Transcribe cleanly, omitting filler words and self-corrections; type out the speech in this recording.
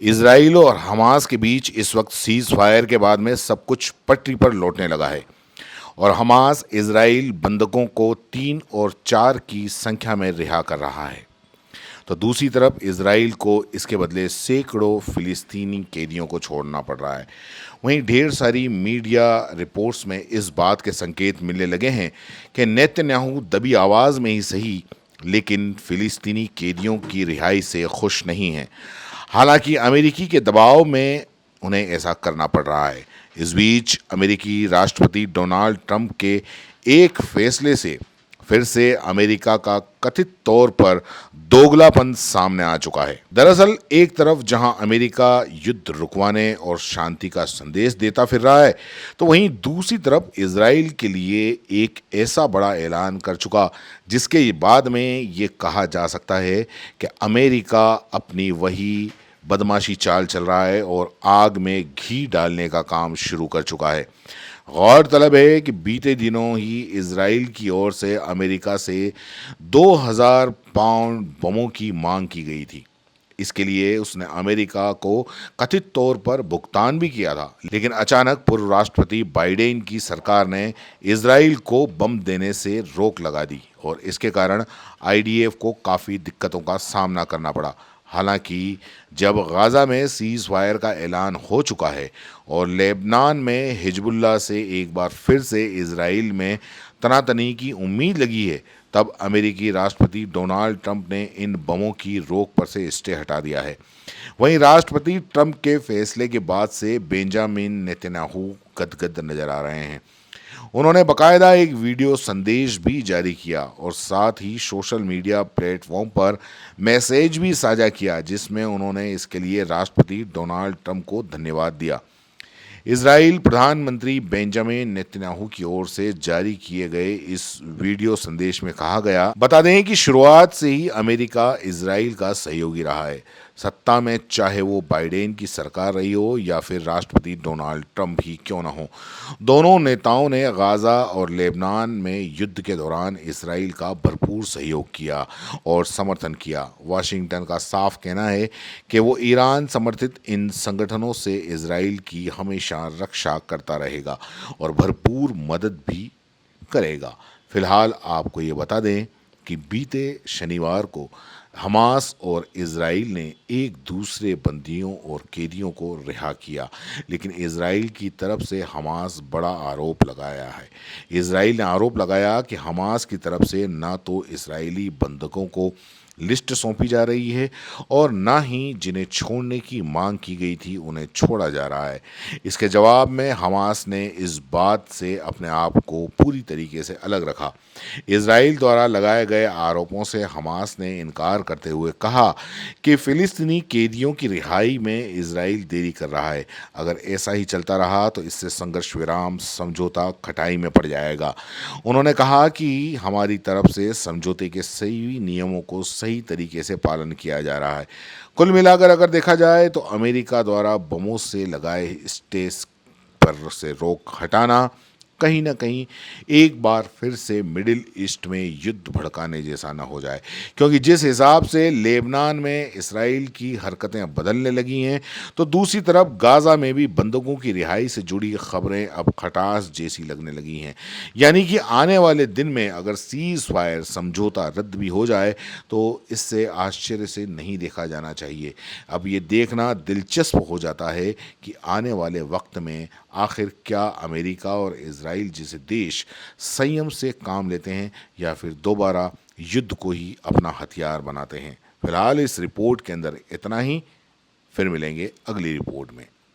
Israel और Hamas के बीच इस वक्त सीज फायर के बाद में सब कुछ पटरी पर लौटने लगा है और हमास इसराइल बंधकों को 3 और 4 की संख्या में रिहा कर रहा है। तो दूसरी तरफ इसराइल को इसके बदले सैकड़ों फिलिस्तीनी कैदियों को छोड़ना पड़ रहा है। वहीं ढेर सारी मीडिया रिपोर्ट्स में इस बात के संकेत मिलने लगे हैं कि नेतन्याहू दबी आवाज़ में ही सही लेकिन फिलिस्तीनी कैदियों की रिहाई से खुश नहीं हैं। हालांकि अमेरिकी के दबाव में उन्हें ऐसा करना पड़ रहा है। इस बीच अमेरिकी राष्ट्रपति डोनाल्ड ट्रंप के एक फैसले से फिर से अमेरिका का कथित तौर पर दोगलापन सामने आ चुका है। दरअसल एक तरफ जहां अमेरिका युद्ध रुकवाने और शांति का संदेश देता फिर रहा है, तो वहीं दूसरी तरफ इजराइल के लिए एक ऐसा बड़ा ऐलान कर चुका जिसके बाद में ये कहा जा सकता है कि अमेरिका अपनी वही बदमाशी चाल चल रहा है और आग में घी डालने का काम शुरू कर चुका है। गौरतलब है कि बीते दिनों ही इजराइल की ओर से अमेरिका से 2000 पाउंड बमों की मांग की गई थी। इसके लिए उसने अमेरिका को कथित तौर पर भुगतान भी किया था, लेकिन अचानक पूर्व राष्ट्रपति बाइडेन की सरकार ने इजराइल को बम देने से रोक लगा दी और इसके कारण आईडीएफ को काफ़ी दिक्कतों का सामना करना पड़ा। हालांकि जब गाज़ा में सीज़ फायर का ऐलान हो चुका है और लेबनान में हिजबुल्लाह से एक बार फिर से इजराइल में तनातनी की उम्मीद लगी है, तब अमेरिकी राष्ट्रपति डोनाल्ड ट्रंप ने इन बमों की रोक पर से स्टे हटा दिया है। वहीं राष्ट्रपति ट्रंप के फैसले के बाद से बेंजामिन नेतन्याहू गदगद नजर आ रहे हैं। उन्होंने बकायदा एक वीडियो संदेश भी जारी किया और साथ ही सोशल मीडिया प्लेटफॉर्म पर मैसेज भी साझा किया जिसमें उन्होंने इसके लिए राष्ट्रपति डोनाल्ड ट्रंप को धन्यवाद दिया। इजराइल प्रधानमंत्री बेंजामिन नेतन्याहू की ओर से जारी किए गए इस वीडियो संदेश में कहा गया, बता दें कि शुरुआत से ही अमेरिका इजराइल का सहयोगी रहा है, सत्ता में चाहे वो बाइडेन की सरकार रही हो या फिर राष्ट्रपति डोनाल्ड ट्रंप ही क्यों ना हो। दोनों नेताओं ने गाज़ा और लेबनान में युद्ध के दौरान इसराइल का भरपूर सहयोग किया और समर्थन किया। वाशिंगटन का साफ कहना है कि वो ईरान समर्थित इन संगठनों से इसराइल की हमेशा रक्षा करता रहेगा और भरपूर मदद भी करेगा। फिलहाल आपको ये बता दें कि बीते शनिवार को हमास और इजराइल ने एक दूसरे बंदियों और कैदियों को रिहा किया, लेकिन इजराइल की तरफ से हमास बड़ा आरोप लगाया है। इजराइल ने आरोप लगाया कि हमास की तरफ से ना तो इजरायली बंधकों को लिस्ट सौंपी जा रही है और ना ही जिन्हें छोड़ने की मांग की गई थी उन्हें छोड़ा जा रहा है। इसके जवाब में हमास ने इस बात से अपने आप को पूरी तरीके से अलग रखा। इजराइल द्वारा लगाए गए आरोपों से हमास ने इनकार करते हुए कहा कि फिलिस्तीनी कैदियों की रिहाई में इजराइल देरी कर रहा है। अगर ऐसा ही चलता रहा तो इससे संघर्ष विराम समझौता खटाई में पड़ जाएगा। उन्होंने कहा कि हमारी तरफ से समझौते के सही नियमों को सही तरीके से पालन किया जा रहा है। कुल मिलाकर अगर देखा जाए तो अमेरिका द्वारा बमों से लगाए स्टेज पर से रोक हटाना कहीं ना कहीं एक बार फिर से मिडिल ईस्ट में युद्ध भड़काने जैसा ना हो जाए, क्योंकि जिस हिसाब से लेबनान में इसराइल की हरकतें अब बदलने लगी हैं, तो दूसरी तरफ गाज़ा में भी बंधकों की रिहाई से जुड़ी खबरें अब खटास जैसी लगने लगी हैं। यानी कि आने वाले दिन में अगर सीज़ फायर समझौता रद्द भी हो जाए तो इससे आश्चर्य से नहीं देखा जाना चाहिए। अब ये देखना दिलचस्प हो जाता है कि आने वाले वक्त में आखिर क्या अमेरिका और इजराइल जैसे देश संयम से काम लेते हैं या फिर दोबारा युद्ध को ही अपना हथियार बनाते हैं। फिलहाल इस रिपोर्ट के अंदर इतना ही, फिर मिलेंगे अगली रिपोर्ट में।